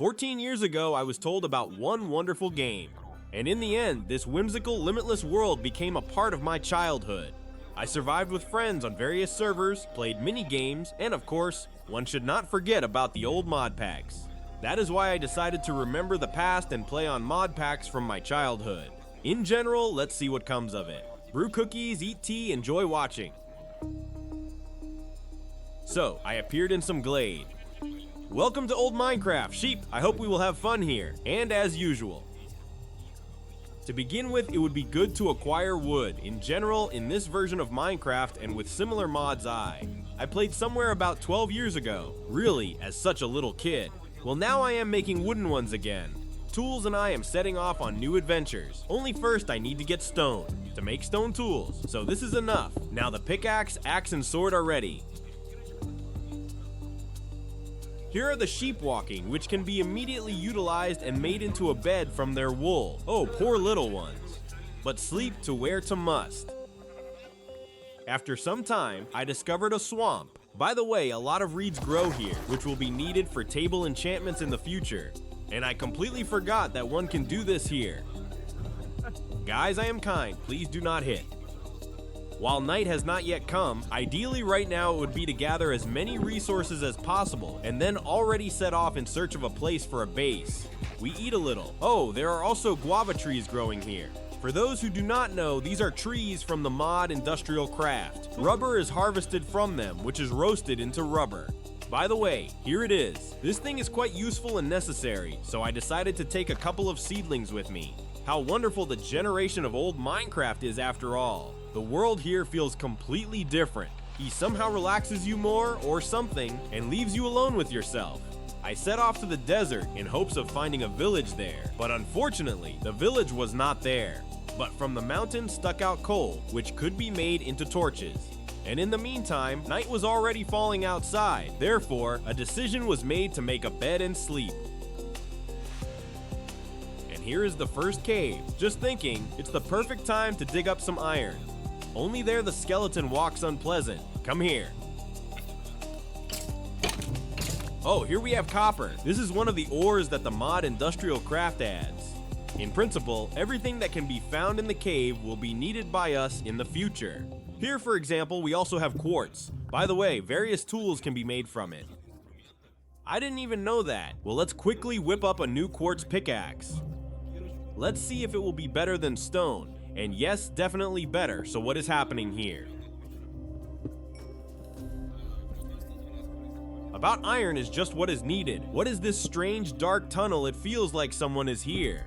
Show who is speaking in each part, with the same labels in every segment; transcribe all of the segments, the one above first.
Speaker 1: 14 years ago, I was told about one wonderful game. And in the end, this whimsical, limitless world became a part of my childhood. I survived with friends on various servers, played mini-games, and of course, one should not forget about the old Modpacks. That is why I decided to remember the past and play on Modpacks from my childhood. In general, let's see what comes of it. Brew cookies, eat tea, enjoy watching. So, I appeared in some glade. Welcome to old Minecraft, sheep. I hope we will have fun here, and as usual. To begin with, it would be good to acquire wood. In general, in this version of Minecraft and with similar mods I played somewhere about 12 years ago. Really, as such a little kid. Well, now I am making wooden ones again. Tools and I am setting off on new adventures. Only first I need to get stone to make stone tools. So this is enough. Now the pickaxe, axe, and sword are ready. Here are the sheep walking, which can be immediately utilized and made into a bed from their wool. Oh, poor little ones. But sleep to where to must. After some time, I discovered a swamp. By the way, a lot of reeds grow here, which will be needed for table enchantments in the future. And I completely forgot that one can do this here. Guys, I am kind, please do not hit. While night has not yet come, ideally right now it would be to gather as many resources as possible and then already set off in search of a place for a base. We eat a little. Oh, there are also guava trees growing here. For those who do not know, these are trees from the mod Industrial Craft. Rubber is harvested from them, which is roasted into rubber. By the way, here it is. This thing is quite useful and necessary, so I decided to take a couple of seedlings with me. How wonderful the generation of old Minecraft is after all. The world here feels completely different. He somehow relaxes you more or something and leaves you alone with yourself. I set off to the desert in hopes of finding a village there, but unfortunately, the village was not there. But from the mountain stuck out coal, which could be made into torches. And in the meantime, night was already falling outside. Therefore, a decision was made to make a bed and sleep. And here is the first cave. Just thinking, it's the perfect time to dig up some iron. Only there the skeleton walks unpleasant. Come here. Oh, here we have copper. This is one of the ores that the mod Industrial Craft adds. In principle, everything that can be found in the cave will be needed by us in the future. Here, for example, we also have quartz. By the way, various tools can be made from it. I didn't even know that. Well, let's quickly whip up a new quartz pickaxe. Let's see if it will be better than stone. And yes, definitely better, so what is happening here? About iron is just what is needed. What is this strange dark tunnel? It feels like someone is here.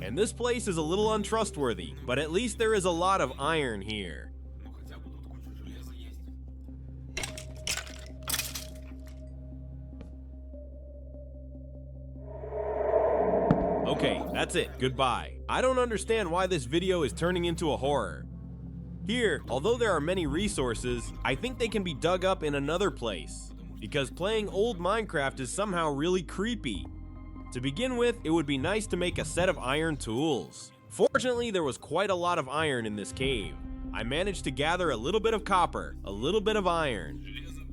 Speaker 1: And this place is a little untrustworthy, but at least there is a lot of iron here. Okay, that's it. Goodbye. I don't understand why this video is turning into a horror. Here, although there are many resources, I think they can be dug up in another place, because playing old Minecraft is somehow really creepy. To begin with, it would be nice to make a set of iron tools. Fortunately, there was quite a lot of iron in this cave. I managed to gather a little bit of copper, a little bit of iron.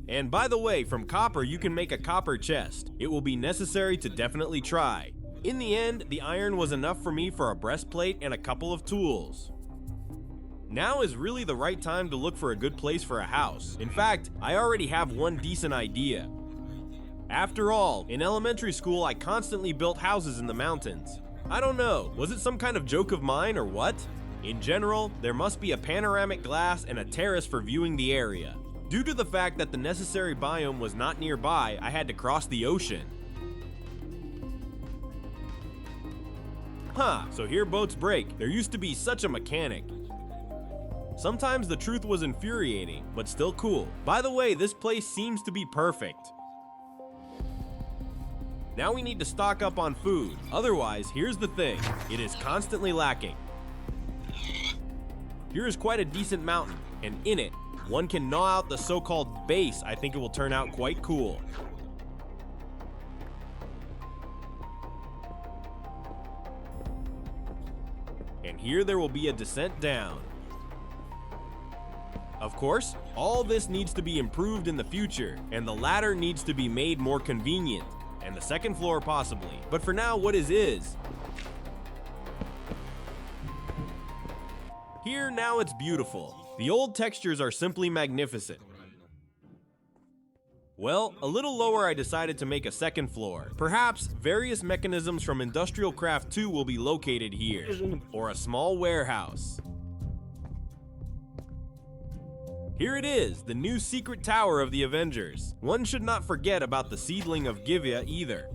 Speaker 1: And by the way, from copper you can make a copper chest. It will be necessary to definitely try. In the end, the iron was enough for me for a breastplate and a couple of tools. Now is really the right time to look for a good place for a house. In fact, I already have one decent idea. After all, in elementary school I constantly built houses in the mountains. I don't know, was it some kind of joke of mine or what? In general, there must be a panoramic glass and a terrace for viewing the area. Due to the fact that the necessary biome was not nearby, I had to cross the ocean. So here boats break. There used to be such a mechanic. Sometimes the truth was infuriating, but still cool. By the way, this place seems to be perfect. Now we need to stock up on food. Otherwise, here's the thing. It is constantly lacking. Here is quite a decent mountain, and in it, one can gnaw out the so-called base. I think it will turn out quite cool. And here there will be a descent down. Of course, all this needs to be improved in the future, and the ladder needs to be made more convenient, and the second floor possibly. But for now, what is. Here now it's beautiful. The old textures are simply magnificent. Well, a little lower I decided to make a second floor. Perhaps various mechanisms from Industrial Craft 2 will be located here, or a small warehouse. Here it is, the new secret tower of the Avengers. One should not forget about the seedling of Givea either.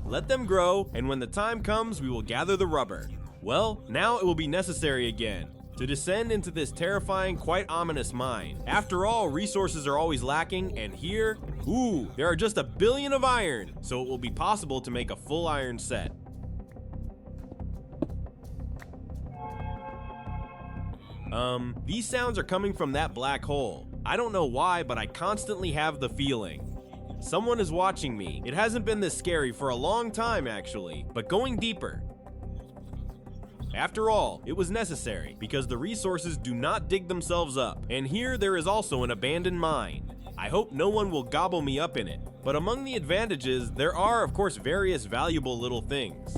Speaker 1: Let them grow, and when the time comes, we will gather the rubber. Well, now it will be necessary again to descend into this terrifying, quite ominous mine. After all, resources are always lacking, and here, there are just 1 billion of iron, so it will be possible to make a full iron set. These sounds are coming from that black hole. I don't know why, but I constantly have the feeling someone is watching me. It hasn't been this scary for a long time, actually, but going deeper. After all, it was necessary, because the resources do not dig themselves up, and here there is also an abandoned mine. I hope no one will gobble me up in it, but among the advantages, there are, of course, various valuable little things.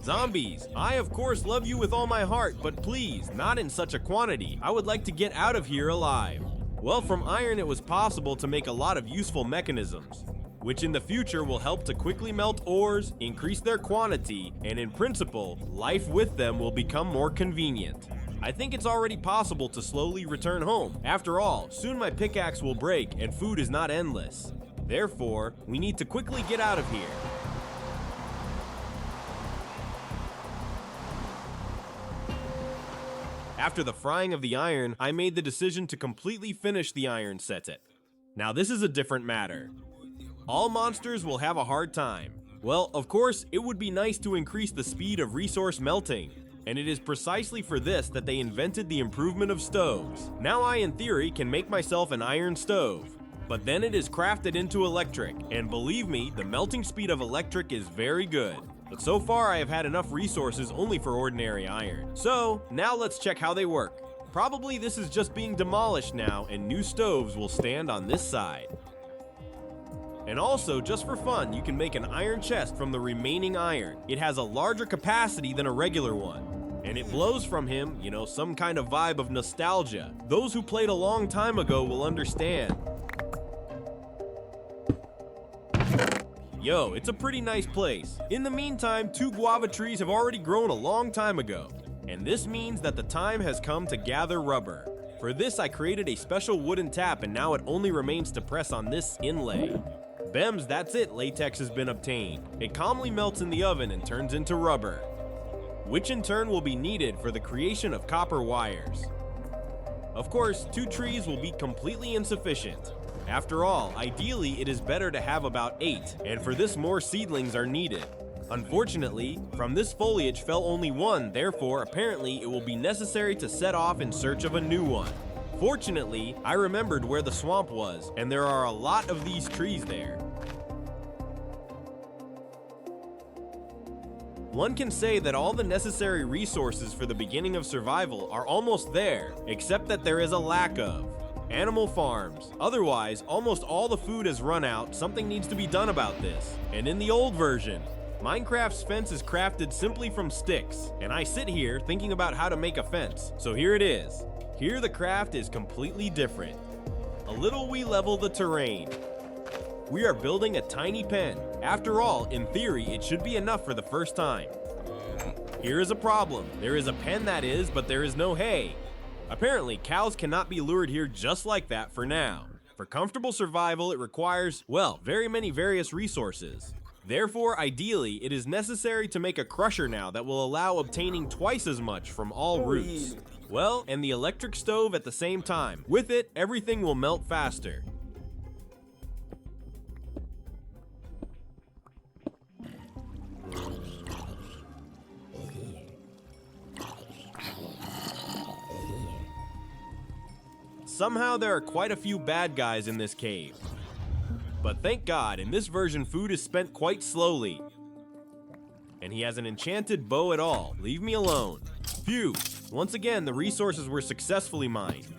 Speaker 1: Zombies, I of course love you with all my heart, but please, not in such a quantity. I would like to get out of here alive. Well, from iron it was possible to make a lot of useful mechanisms, which in the future will help to quickly melt ores, increase their quantity, and in principle, life with them will become more convenient. I think it's already possible to slowly return home. After all, soon my pickaxe will break and food is not endless. Therefore, we need to quickly get out of here. After the frying of the iron, I made the decision to completely finish the iron set. Now this is a different matter. All monsters will have a hard time. Well, of course, it would be nice to increase the speed of resource melting, and it is precisely for this that they invented the improvement of stoves. Now I, in theory, can make myself an iron stove, but then it is crafted into electric, and believe me, the melting speed of electric is very good. But so far I have had enough resources only for ordinary iron. So, now let's check how they work. Probably this is just being demolished now and new stoves will stand on this side. And also, just for fun, you can make an iron chest from the remaining iron. It has a larger capacity than a regular one. And it blows from him, some kind of vibe of nostalgia. Those who played a long time ago will understand. Yo, it's a pretty nice place. In the meantime, 2 guava trees have already grown a long time ago, and this means that the time has come to gather rubber. For this, I created a special wooden tap, and now it only remains to press on this inlay. Bems, that's it, latex has been obtained. It calmly melts in the oven and turns into rubber, which in turn will be needed for the creation of copper wires. Of course, 2 trees will be completely insufficient. After all, ideally it is better to have about 8, and for this more seedlings are needed. Unfortunately, from this foliage fell only 1, therefore apparently it will be necessary to set off in search of a new one. Fortunately, I remembered where the swamp was, and there are a lot of these trees there. One can say that all the necessary resources for the beginning of survival are almost there, except that there is a lack of animal farms. Otherwise, almost all the food has run out. Something needs to be done about this. And in the old version, Minecraft's fence is crafted simply from sticks, and I sit here thinking about how to make a fence. So here it is. Here the craft is completely different. A little we level the terrain. We are building a tiny pen. After all, in theory, it should be enough for the first time. Here is a problem. There is a pen that is, but there is no hay. Apparently, cows cannot be lured here just like that for now. For comfortable survival, it requires, well, very many various resources. Therefore, ideally, it is necessary to make a crusher now that will allow obtaining twice as much from all roots. Well, and the electric stove at the same time. With it, everything will melt faster. Somehow there are quite a few bad guys in this cave. But thank God, in this version food is spent quite slowly. And he has an enchanted bow at all. Leave me alone. Phew! Once again, the resources were successfully mined.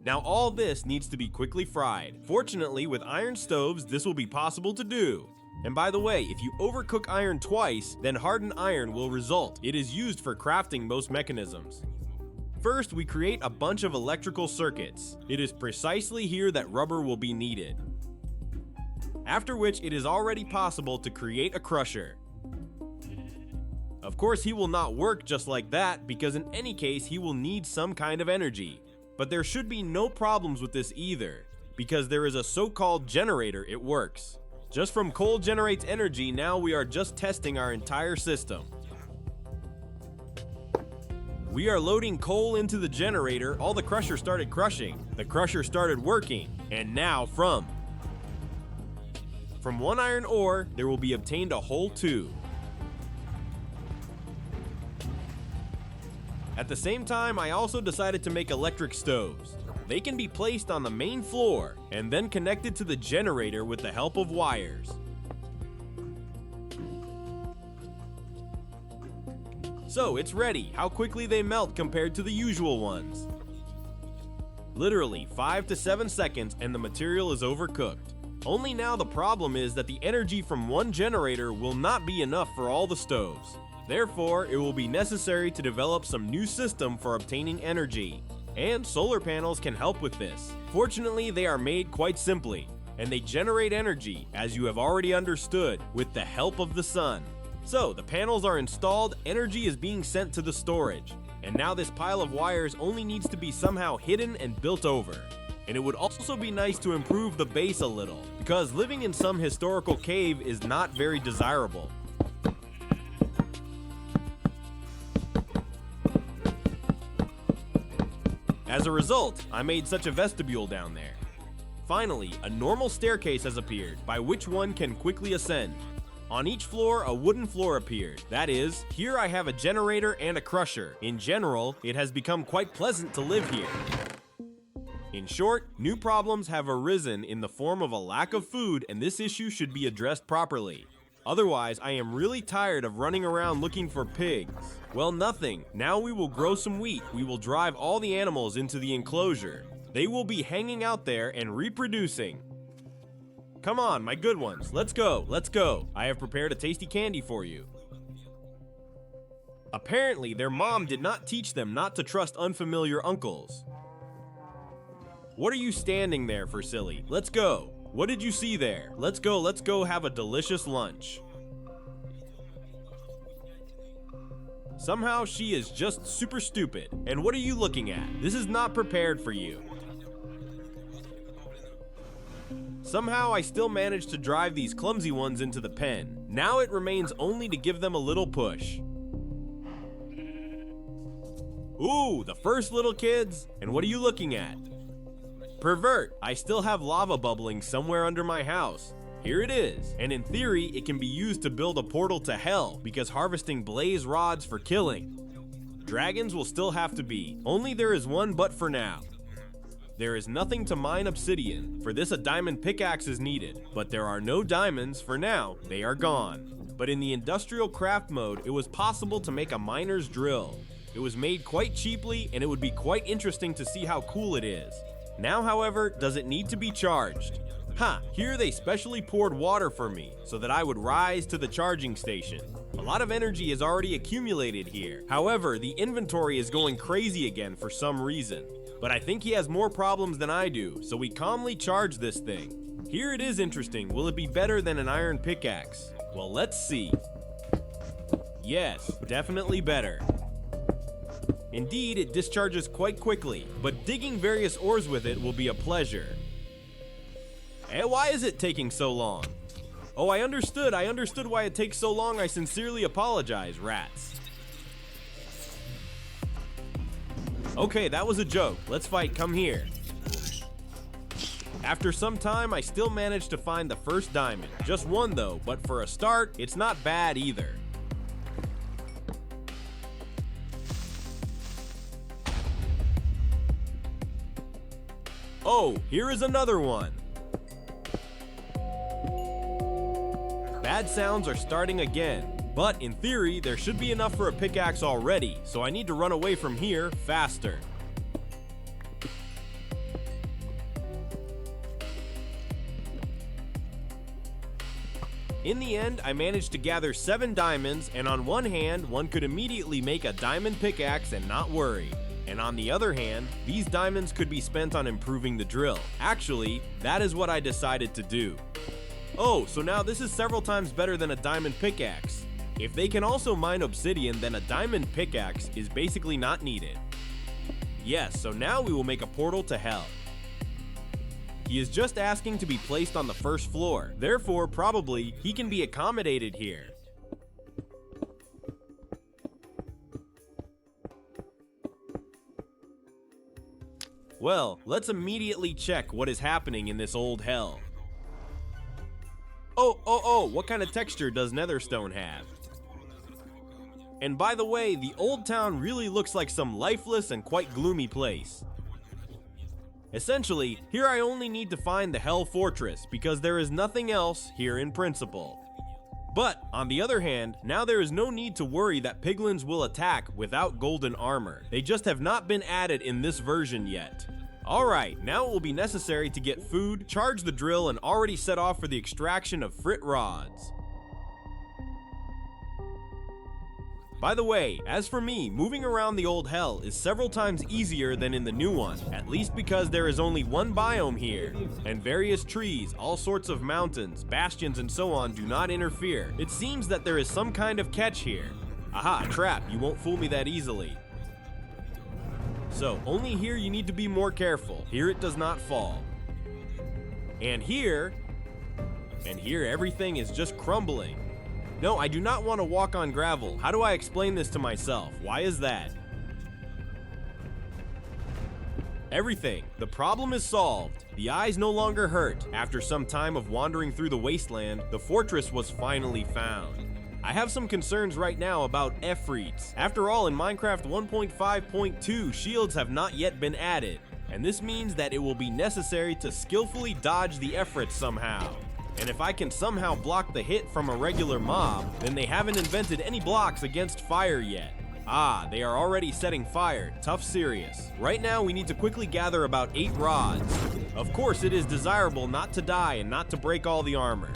Speaker 1: Now all this needs to be quickly fried. Fortunately, with iron stoves, this will be possible to do. And by the way, if you overcook iron twice, then hardened iron will result. It is used for crafting most mechanisms. First, we create a bunch of electrical circuits. It is precisely here that rubber will be needed. After which, it is already possible to create a crusher. Of course, he will not work just like that, because in any case, he will need some kind of energy. But there should be no problems with this either, because there is a so-called generator. It works. Just from coal generates energy, now we are just testing our entire system. We are loading coal into the generator, all the crusher started crushing, the crusher started working, and now from one iron ore, there will be obtained a whole two. At the same time, I also decided to make electric stoves. They can be placed on the main floor and then connected to the generator with the help of wires. So it's ready. How quickly they melt compared to the usual ones. Literally 5 to 7 seconds and the material is overcooked. Only now the problem is that the energy from one generator will not be enough for all the stoves. Therefore, it will be necessary to develop some new system for obtaining energy. And solar panels can help with this. Fortunately, they are made quite simply, and they generate energy, as you have already understood, with the help of the sun. So, the panels are installed, energy is being sent to the storage, and now this pile of wires only needs to be somehow hidden and built over. And it would also be nice to improve the base a little, because living in some historical cave is not very desirable. As a result, I made such a vestibule down there. Finally, a normal staircase has appeared, by which one can quickly ascend. On each floor, a wooden floor appeared. That is, here I have a generator and a crusher. In general, it has become quite pleasant to live here. In short, new problems have arisen in the form of a lack of food, and this issue should be addressed properly. Otherwise, I am really tired of running around looking for pigs. Well, nothing. Now we will grow some wheat. We will drive all the animals into the enclosure. They will be hanging out there and reproducing. Come on, my good ones. Let's go. Let's go. I have prepared a tasty candy for you. Apparently, their mom did not teach them not to trust unfamiliar uncles. What are you standing there for, silly? Let's go. What did you see there? Let's go have a delicious lunch. Somehow she is just super stupid. And what are you looking at? This is not prepared for you. Somehow I still managed to drive these clumsy ones into the pen. Now it remains only to give them a little push. Ooh, the first little kids? And what are you looking at? Pervert, I still have lava bubbling somewhere under my house. Here it is, and in theory, it can be used to build a portal to hell because harvesting blaze rods for killing. Dragons will still have to be, only there is one but for now. There is nothing to mine obsidian, for this a diamond pickaxe is needed, but there are no diamonds for now, they are gone. But in the industrial craft mode, it was possible to make a miner's drill. It was made quite cheaply, and it would be quite interesting to see how cool it is. Now, however, does it need to be charged? Here they specially poured water for me, so that I would rise to the charging station. A lot of energy is already accumulated here. However, the inventory is going crazy again for some reason. But I think he has more problems than I do, so we calmly charge this thing. Here it is interesting. Will it be better than an iron pickaxe? Well, let's see. Yes, definitely better. Indeed, it discharges quite quickly, but digging various ores with it will be a pleasure. Hey, why is it taking so long? Oh, I understood why it takes so long. I sincerely apologize, rats. Okay, that was a joke. Let's fight, come here. After some time, I still managed to find the first diamond. Just one though, but for a start, it's not bad either. Oh, here is another one. Bad sounds are starting again, but in theory, there should be enough for a pickaxe already, so I need to run away from here faster. In the end, I managed to gather 7 diamonds, and on one hand, one could immediately make a diamond pickaxe and not worry. And on the other hand, these diamonds could be spent on improving the drill. Actually, that is what I decided to do. Oh, so now this is several times better than a diamond pickaxe. If they can also mine obsidian, then a diamond pickaxe is basically not needed. Yes, so now we will make a portal to hell. He is just asking to be placed on the first floor, therefore probably he can be accommodated here. Well, let's immediately check what is happening in this old hell. Oh, what kind of texture does Netherstone have? And by the way, the old town really looks like some lifeless and quite gloomy place. Essentially, here I only need to find the Hell Fortress because there is nothing else here in principle. But, on the other hand, now there is no need to worry that piglins will attack without golden armor. They just have not been added in this version yet. Alright, now it will be necessary to get food, charge the drill, and already set off for the extraction of frit rods. By the way, as for me, moving around the old hell is several times easier than in the new one, at least because there is only one biome here, and various trees, all sorts of mountains, bastions, and so on do not interfere. It seems that there is some kind of catch here. Aha, trap, you won't fool me that easily. So, only here you need to be more careful. Here it does not fall. And here everything is just crumbling. No, I do not want to walk on gravel. How do I explain this to myself? Why is that? Everything. The problem is solved. The eyes no longer hurt. After some time of wandering through the wasteland, the fortress was finally found. I have some concerns right now about Efreets. After all, in Minecraft 1.5.2, shields have not yet been added, and this means that it will be necessary to skillfully dodge the Efreets somehow. And if I can somehow block the hit from a regular mob, then they haven't invented any blocks against fire yet. Ah, they are already setting fire. Tough serious. Right now we need to quickly gather about 8 rods. Of course it is desirable not to die and not to break all the armor.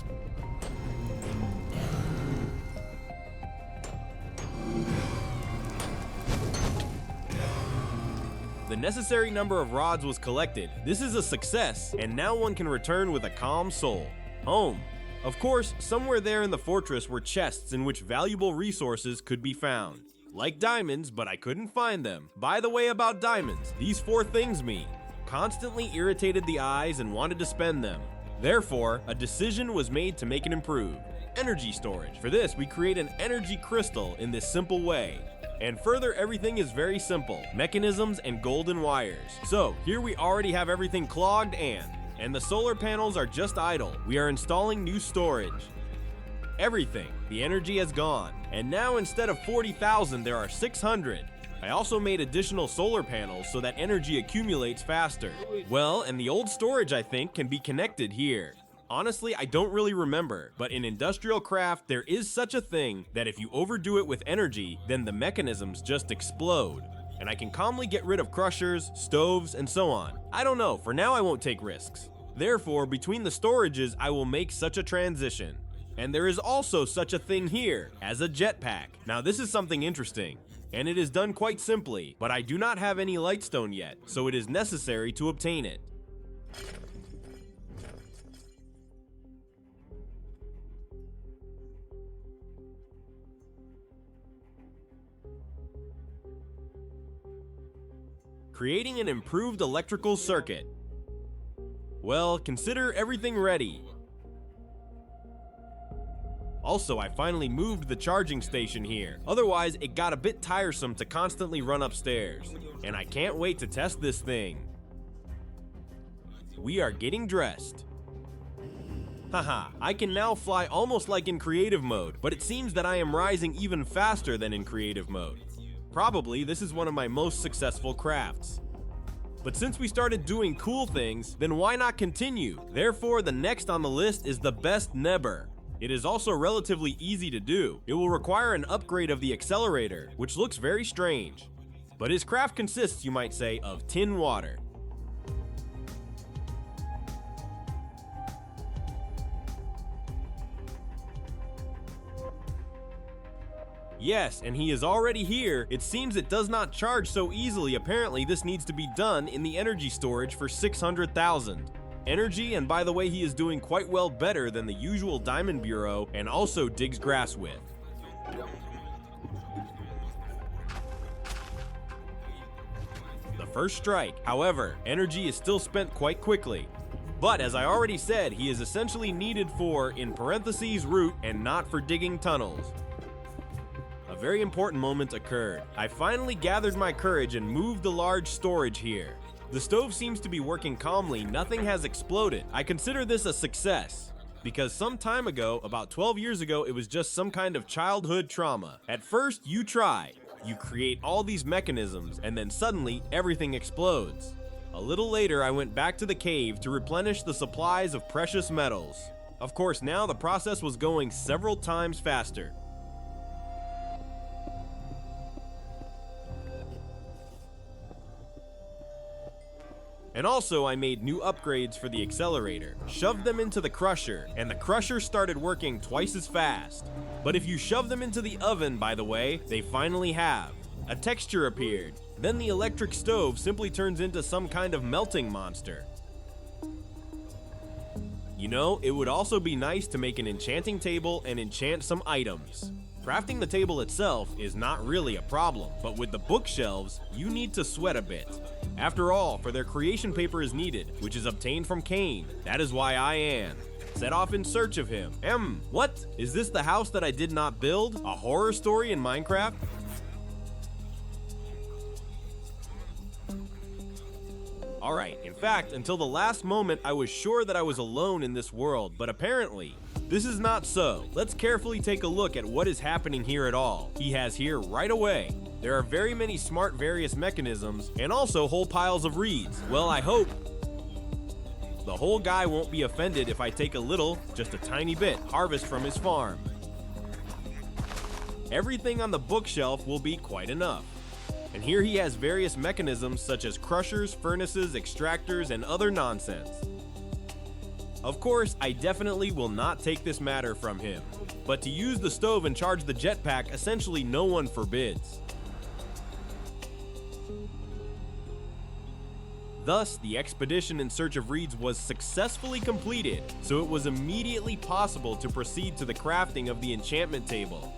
Speaker 1: The necessary number of rods was collected. This is a success, and now one can return with a calm soul. Home. Of course, somewhere there in the fortress were chests in which valuable resources could be found. Like diamonds, but I couldn't find them. By the way about diamonds, these 4 things mean. Constantly irritated the eyes and wanted to spend them. Therefore, a decision was made to make it improved. Energy storage. For this, we create an energy crystal in this simple way. And further, everything is very simple. Mechanisms and golden wires. So, here we already have everything clogged and the solar panels are just idle. We are installing new storage. Everything. The energy has gone. And now instead of 40,000, there are 600. I also made additional solar panels so that energy accumulates faster. Well, and the old storage, I think, can be connected here. Honestly, I don't really remember, but in industrial craft, there is such a thing that if you overdo it with energy, then the mechanisms just explode. And I can calmly get rid of crushers, stoves, and so on. I don't know, for now I won't take risks. Therefore, between the storages, I will make such a transition. And there is also such a thing here, as a jetpack. Now this is something interesting, and it is done quite simply, but I do not have any lightstone yet, so it is necessary to obtain it. Creating an improved electrical circuit. Well, consider everything ready. Also, I finally moved the charging station here. Otherwise, it got a bit tiresome to constantly run upstairs. And I can't wait to test this thing. We are getting dressed. Haha, I can now fly almost like in creative mode, but it seems that I am rising even faster than in creative mode. Probably, this is one of my most successful crafts. But since we started doing cool things, then why not continue? Therefore, the next on the list is the best Nebber. It is also relatively easy to do. It will require an upgrade of the accelerator, which looks very strange. But his craft consists, you might say, of tin water. Yes, and he is already here. It seems it does not charge so easily. Apparently, this needs to be done in the energy storage for 600,000. Energy, and by the way, he is doing quite well better than the usual Diamond Bureau and also digs grass with. The first strike, however, energy is still spent quite quickly. But as I already said, he is essentially needed for, in parentheses, root and not for digging tunnels. A very important moment occurred. I finally gathered my courage and moved the large storage here. The stove seems to be working calmly, nothing has exploded. I consider this a success, because some time ago, about 12 years ago, it was just some kind of childhood trauma. At first, you try. You create all these mechanisms, and then suddenly, everything explodes. A little later, I went back to the cave to replenish the supplies of precious metals. Of course, now the process was going several times faster. And also I made new upgrades for the accelerator, shoved them into the crusher, and the crusher started working twice as fast. But if you shove them into the oven, by the way, they finally have. A texture appeared. Then the electric stove simply turns into some kind of melting monster. You know, it would also be nice to make an enchanting table and enchant some items. Crafting the table itself is not really a problem, but with the bookshelves, you need to sweat a bit. After all, for their creation paper is needed, which is obtained from Cain. That is why I set off in search of him. What? Is this the house that I did not build? A horror story in Minecraft? Alright, in fact, until the last moment I was sure that I was alone in this world, but apparently, this is not so. Let's carefully take a look at what is happening here at all. He has here right away. There are very many smart various mechanisms, and also whole piles of reeds. Well, I hope the whole guy won't be offended if I take a little, just a tiny bit, harvest from his farm. Everything on the bookshelf will be quite enough. And here he has various mechanisms such as crushers, furnaces, extractors, and other nonsense. Of course, I definitely will not take this matter from him. But to use the stove and charge the jetpack, essentially no one forbids. Thus, the expedition in search of reeds was successfully completed, so it was immediately possible to proceed to the crafting of the enchantment table.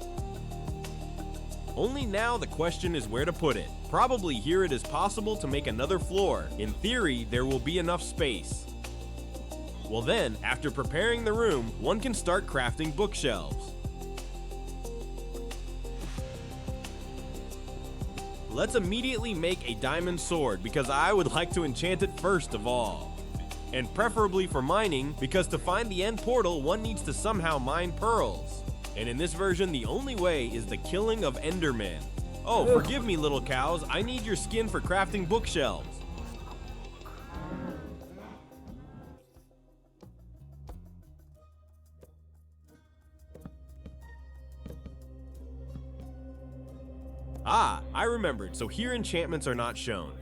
Speaker 1: Only now the question is where to put it. Probably here it is possible to make another floor. In theory, there will be enough space. Well then, after preparing the room, one can start crafting bookshelves. Let's immediately make a diamond sword because I would like to enchant it first of all. And preferably for mining, because to find the end portal, one needs to somehow mine pearls. And in this version, the only way is the killing of Endermen. Oh, forgive me, little cows, I need your skin for crafting bookshelves. Ah, I remembered, so here enchantments are not shown.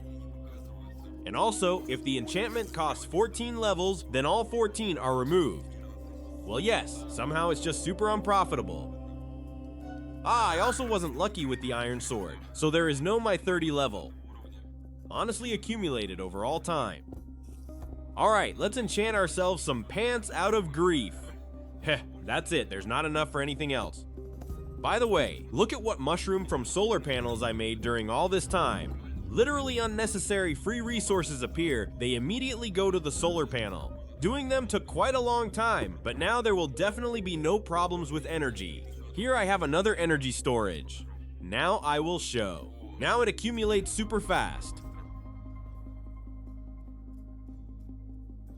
Speaker 1: And also, if the enchantment costs 14 levels, then all 14 are removed. Well yes, somehow it's just super unprofitable. Ah, I also wasn't lucky with the iron sword, so there is no my 30 level. Honestly accumulated over all time. Alright, let's enchant ourselves some pants out of grief. Heh, that's it, there's not enough for anything else. By the way, look at what mushroom from solar panels I made during all this time. Literally unnecessary free resources appear, they immediately go to the solar panel. Doing them took quite a long time, but now there will definitely be no problems with energy. Here I have another energy storage. Now I will show. Now it accumulates super fast.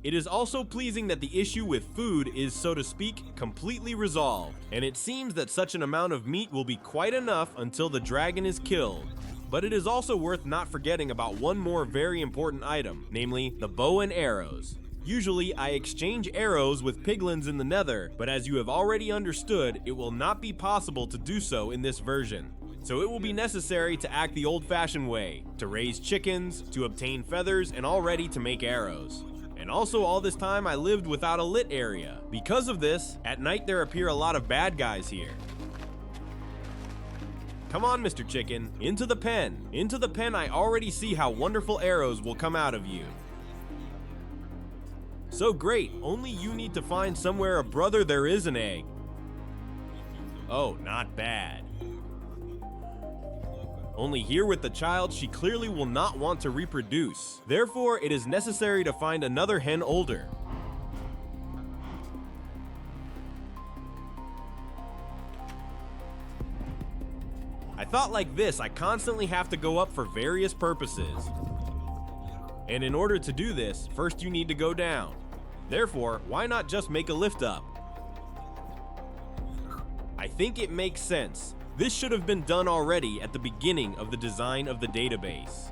Speaker 1: It is also pleasing that the issue with food is, so to speak, completely resolved, and it seems that such an amount of meat will be quite enough until the dragon is killed. But it is also worth not forgetting about one more very important item, namely the bow and arrows. Usually, I exchange arrows with piglins in the nether, but as you have already understood, it will not be possible to do so in this version. So it will be necessary to act the old-fashioned way, to raise chickens, to obtain feathers, and already to make arrows. And also all this time I lived without a lit area. Because of this, at night there appear a lot of bad guys here. Come on, Mr. Chicken, into the pen. Into the pen. I already see how wonderful arrows will come out of you. So great, only you need to find somewhere a brother there is an egg. Oh, not bad. Only here with the child, she clearly will not want to reproduce. Therefore, it is necessary to find another hen older. I thought like this, I constantly have to go up for various purposes. And in order to do this, first you need to go down. Therefore, why not just make a lift up? I think it makes sense. This should have been done already at the beginning of the design of the database.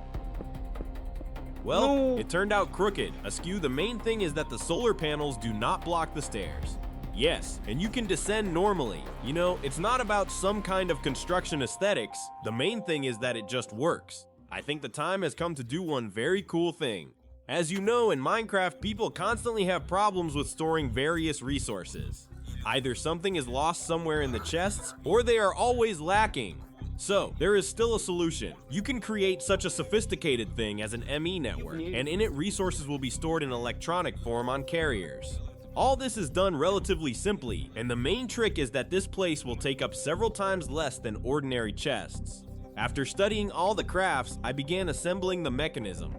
Speaker 1: Well, it turned out crooked. Askew, the main thing is that the solar panels do not block the stairs. Yes, and you can descend normally. You know, it's not about some kind of construction aesthetics. The main thing is that it just works. I think the time has come to do one very cool thing. As you know, in Minecraft, people constantly have problems with storing various resources. Either something is lost somewhere in the chests, or they are always lacking. So, there is still a solution. You can create such a sophisticated thing as an ME network, and in it resources will be stored in electronic form on carriers. All this is done relatively simply, and the main trick is that this place will take up several times less than ordinary chests. After studying all the crafts, I began assembling the mechanism.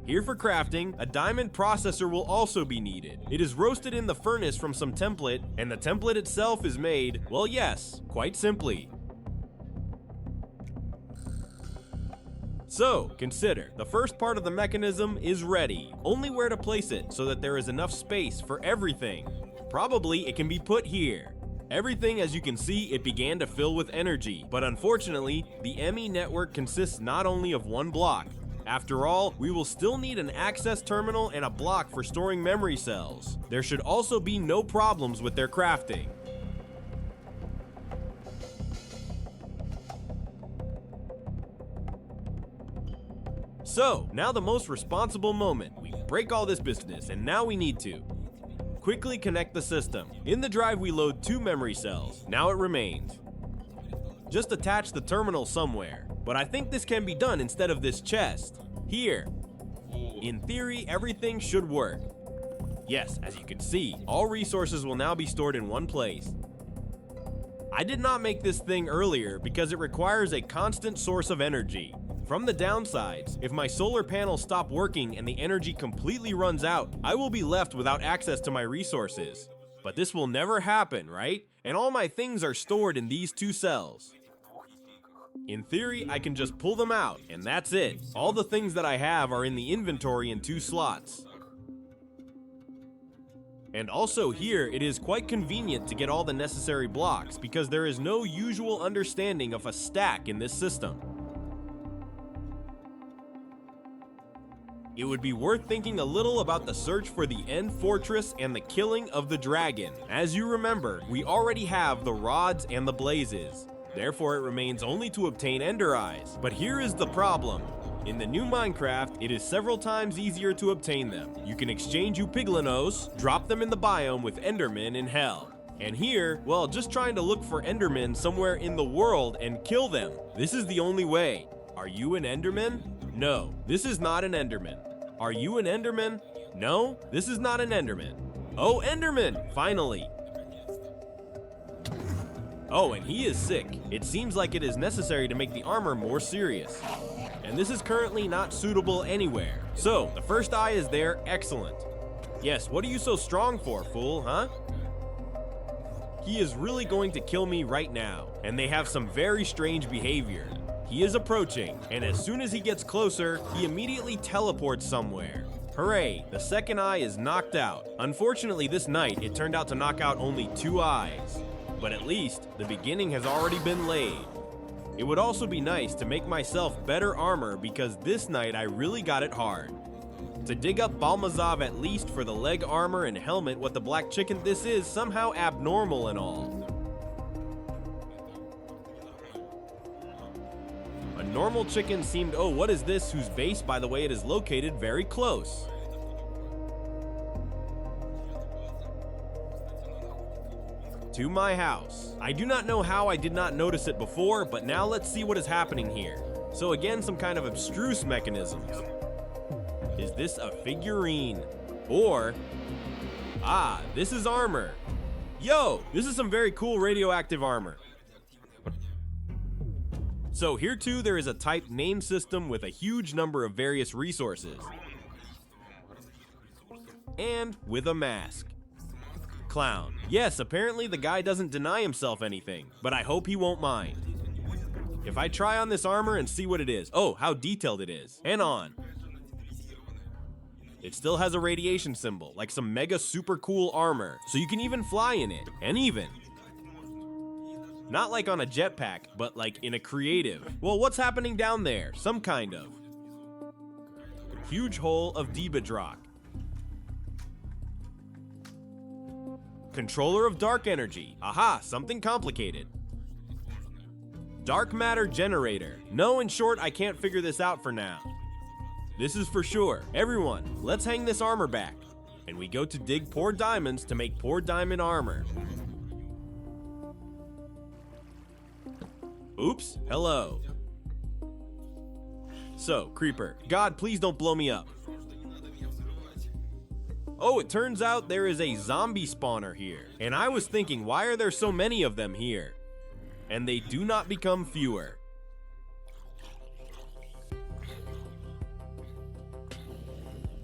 Speaker 1: Here for crafting, a diamond processor will also be needed. It is roasted in the furnace from some template, and the template itself is made, well yes, quite simply. So, consider, the first part of the mechanism is ready. Only where to place it so that there is enough space for everything. Probably it can be put here. Everything, as you can see, it began to fill with energy, but unfortunately, the ME network consists not only of one block. After all, we will still need an access terminal and a block for storing memory cells. There should also be no problems with their crafting. So, now the most responsible moment. We break all this business, and now we need to quickly connect the system. In the drive we load 2 memory cells. Now it remains just attach the terminal somewhere. But I think this can be done instead of this chest. Here. In theory, everything should work. Yes, as you can see, all resources will now be stored in one place. I did not make this thing earlier because it requires a constant source of energy. From the downsides, if my solar panels stop working and the energy completely runs out, I will be left without access to my resources. But this will never happen, right? And all my things are stored in these 2 cells. In theory, I can just pull them out, and that's it. All the things that I have are in the inventory in 2 slots. And also here, it is quite convenient to get all the necessary blocks because there is no usual understanding of a stack in this system. It would be worth thinking a little about the search for the end fortress and the killing of the dragon. As you remember, we already have the rods and the blazes. Therefore, it remains only to obtain ender eyes. But here is the problem. In the new Minecraft, it is several times easier to obtain them. You can exchange piglinos, drop them in the biome with endermen in hell. And here, well, just trying to look for endermen somewhere in the world and kill them. This is the only way. Are you an enderman? No, this is not an enderman. Are you an enderman? No, this is not an enderman. Oh, enderman, finally. Oh, and he is sick. It seems like it is necessary to make the armor more serious. And this is currently not suitable anywhere. So, the first eye is there, excellent. Yes, what are you so strong for, fool, huh? He is really going to kill me right now, and they have some very strange behavior. He is approaching, and as soon as he gets closer, he immediately teleports somewhere. Hooray, the second eye is knocked out. Unfortunately, this night, it turned out to knock out only 2 eyes. But at least, the beginning has already been laid. It would also be nice to make myself better armor because this night I really got it hard. To dig up Balmazov at least for the leg armor and helmet, what the black chicken this is somehow abnormal and all. A normal chicken seemed, oh what is this, whose base by the way it is located very close. To my house. I do not know how I did not notice it before, but now let's see what is happening here. So again, some kind of abstruse mechanisms. Is this a figurine? Or, this is armor. Yo, this is some very cool radioactive armor. So here too, there is a type name system with a huge number of various resources. And with a mask. Clown. Yes, apparently the guy doesn't deny himself anything, but I hope he won't mind. If I try on this armor and see what it is. Oh, how detailed it is. And on. It still has a radiation symbol, like some mega super cool armor, so you can even fly in it. And even. Not like on a jetpack, but like in a creative. Well, what's happening down there? Some kind of. Huge hole of Debadrock. Controller of dark energy. Aha, something complicated. Dark matter generator. No, in short, I can't figure this out for now. This is for sure. Everyone, let's hang this armor back. And we go to dig poor diamonds to make poor diamond armor. Oops, hello. So, Creeper, God, please don't blow me up. Oh, it turns out there is a zombie spawner here. And I was thinking, why are there so many of them here? And they do not become fewer.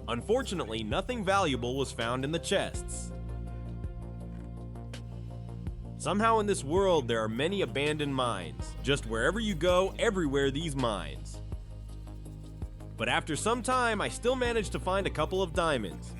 Speaker 1: Unfortunately, nothing valuable was found in the chests. Somehow in this world, there are many abandoned mines. Just wherever you go, everywhere these mines. But after some time, I still managed to find a couple of diamonds.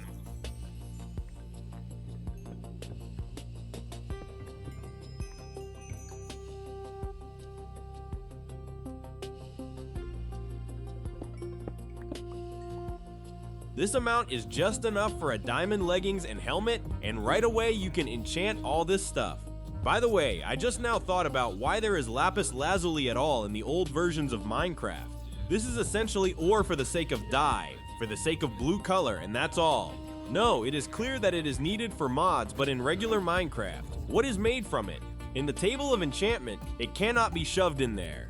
Speaker 1: This amount is just enough for a diamond leggings and helmet, and right away you can enchant all this stuff. By the way, I just now thought about why there is lapis lazuli at all in the old versions of Minecraft. This is essentially ore for the sake of dye, for the sake of blue color, and that's all. No, it is clear that it is needed for mods, but in regular Minecraft, what is made from it? In the table of enchantment, it cannot be shoved in there.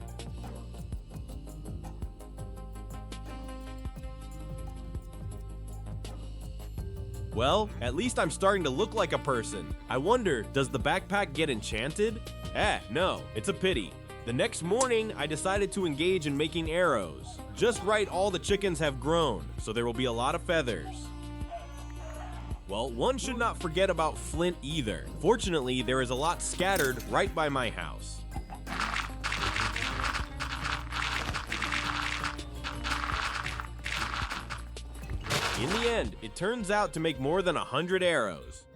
Speaker 1: Well, at least I'm starting to look like a person. I wonder, does the backpack get enchanted? No, it's a pity. The next morning, I decided to engage in making arrows. Just right, all the chickens have grown, so there will be a lot of feathers. Well, one should not forget about flint either. Fortunately, there is a lot scattered right by my house. In the end, it turns out to make more than 100 arrows.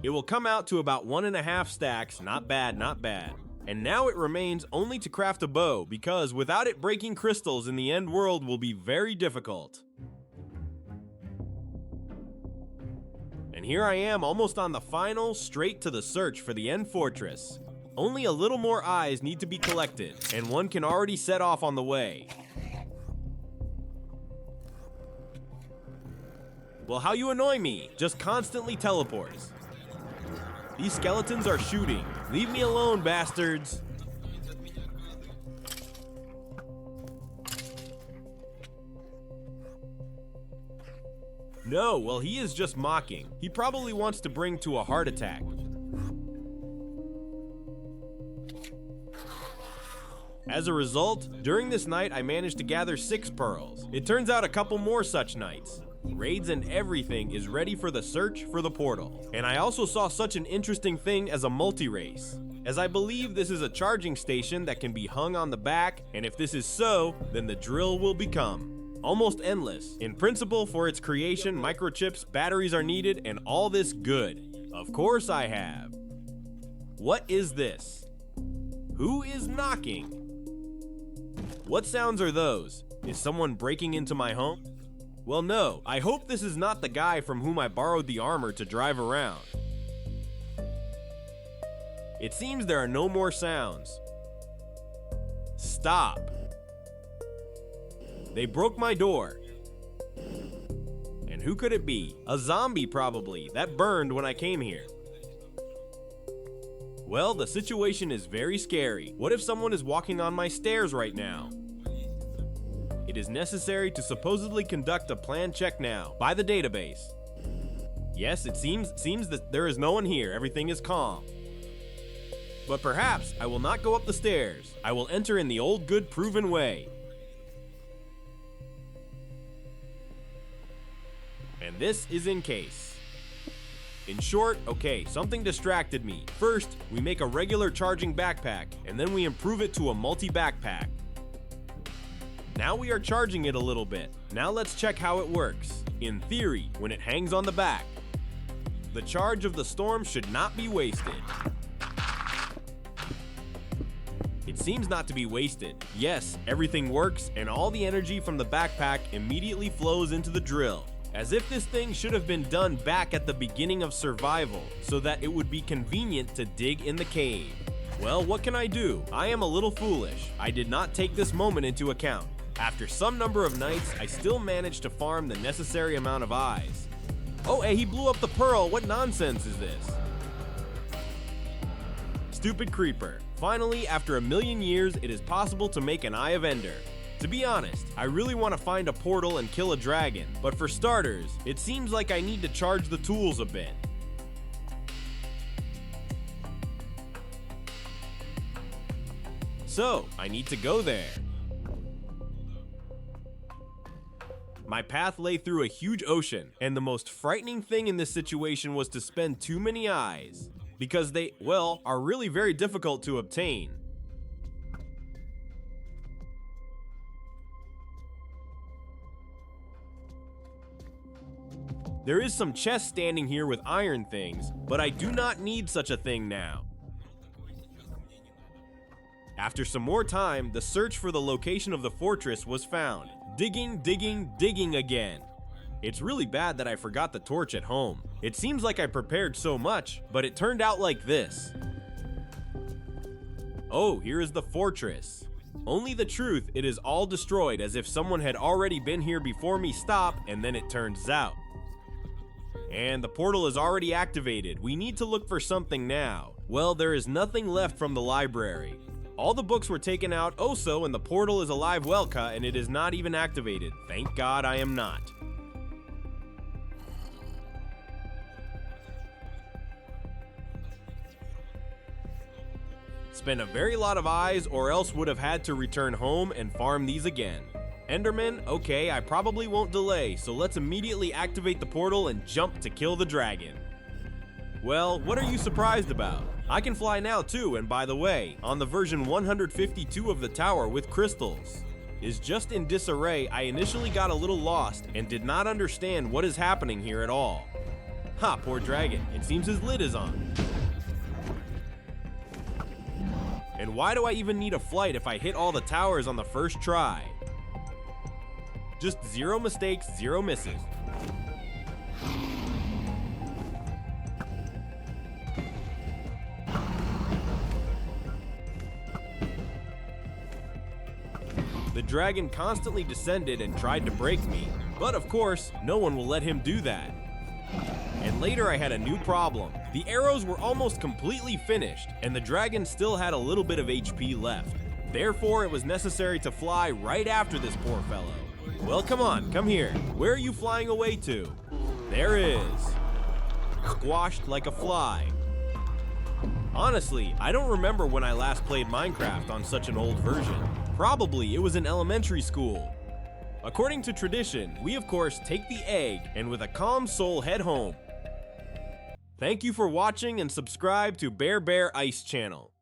Speaker 1: It will come out to about 1.5 stacks, not bad, not bad. And now it remains only to craft a bow, because without it breaking crystals in the end world will be very difficult. And here I am almost on the final, straight to the search for the end fortress. Only a little more eyes need to be collected, and one can already set off on the way. Well, how you annoy me? Just constantly teleports. These skeletons are shooting. Leave me alone, bastards. No, well, he is just mocking. He probably wants to bring to a heart attack. As a result, during this night, I managed to gather 6 pearls. It turns out a couple more such nights. Raids and everything is ready for the search for the portal. And I also saw such an interesting thing as a multi-race, as I believe this is a charging station that can be hung on the back, and if this is so, then the drill will become almost endless. In principle, for its creation, microchips, batteries are needed, and all this good. Of course I have. What is this? Who is knocking? What sounds are those? Is someone breaking into my home? Well, no, I hope this is not the guy from whom I borrowed the armor to drive around. It seems there are no more sounds. Stop. They broke my door. And who could it be? A zombie, probably, that burned when I came here. Well, the situation is very scary. What if someone is walking on my stairs right now? It is necessary to supposedly conduct a planned check now by the database. Yes, it seems that there is no one here. Everything is calm. But perhaps I will not go up the stairs. I will enter in the old good proven way. And this is in case. In short, okay, something distracted me. First, we make a regular charging backpack, and then we improve it to a multi-backpack. Now we are charging it a little bit. Now let's check how it works. In theory, when it hangs on the back, the charge of the storm should not be wasted. It seems not to be wasted. Yes, everything works, and all the energy from the backpack immediately flows into the drill. As if this thing should have been done back at the beginning of survival, so that it would be convenient to dig in the cave. Well, what can I do? I am a little foolish. I did not take this moment into account. After some number of nights, I still managed to farm the necessary amount of eyes. Oh, hey, he blew up the pearl. What nonsense is this? Stupid creeper. Finally, after 1,000,000 years, it is possible to make an Eye of Ender. To be honest, I really want to find a portal and kill a dragon, but for starters, it seems like I need to charge the tools a bit. So, I need to go there. My path lay through a huge ocean, and the most frightening thing in this situation was to spend too many eyes, because they, well, are really very difficult to obtain. There is some chest standing here with iron things, but I do not need such a thing now. After some more time, the search for the location of the fortress was found. Digging, digging, digging again. It's really bad that I forgot the torch at home. It seems like I prepared so much, but it turned out like this. Oh, here is the fortress. Only the truth, it is all destroyed as if someone had already been here before me. Stop, and then it turns out. And the portal is already activated. We need to look for something now. Well, there is nothing left from the library. All the books were taken out also, and the portal is alive Welka, and it is not even activated. Thank God I am not. Spent a very lot of eyes, or else would have had to return home and farm these again. Enderman, okay, I probably won't delay, so let's immediately activate the portal and jump to kill the dragon. Well, what are you surprised about? I can fly now too, and by the way, on the version 152 of the tower with crystals. Is just in disarray. I initially got a little lost and did not understand what is happening here at all. Ha, poor dragon, it seems his lid is on. And why do I even need a flight if I hit all the towers on the first try? Just 0 mistakes, 0 misses. The dragon constantly descended and tried to break me, but of course, no one will let him do that. And later I had a new problem. The arrows were almost completely finished, and the dragon still had a little bit of HP left. Therefore, it was necessary to fly right after this poor fellow. Well, come on, come here. Where are you flying away to? There is. Squashed like a fly. Honestly, I don't remember when I last played Minecraft on such an old version. Probably it was in elementary school. According to tradition, we of course take the egg and with a calm soul head home. Thank you for watching and subscribe to Bear Ice channel.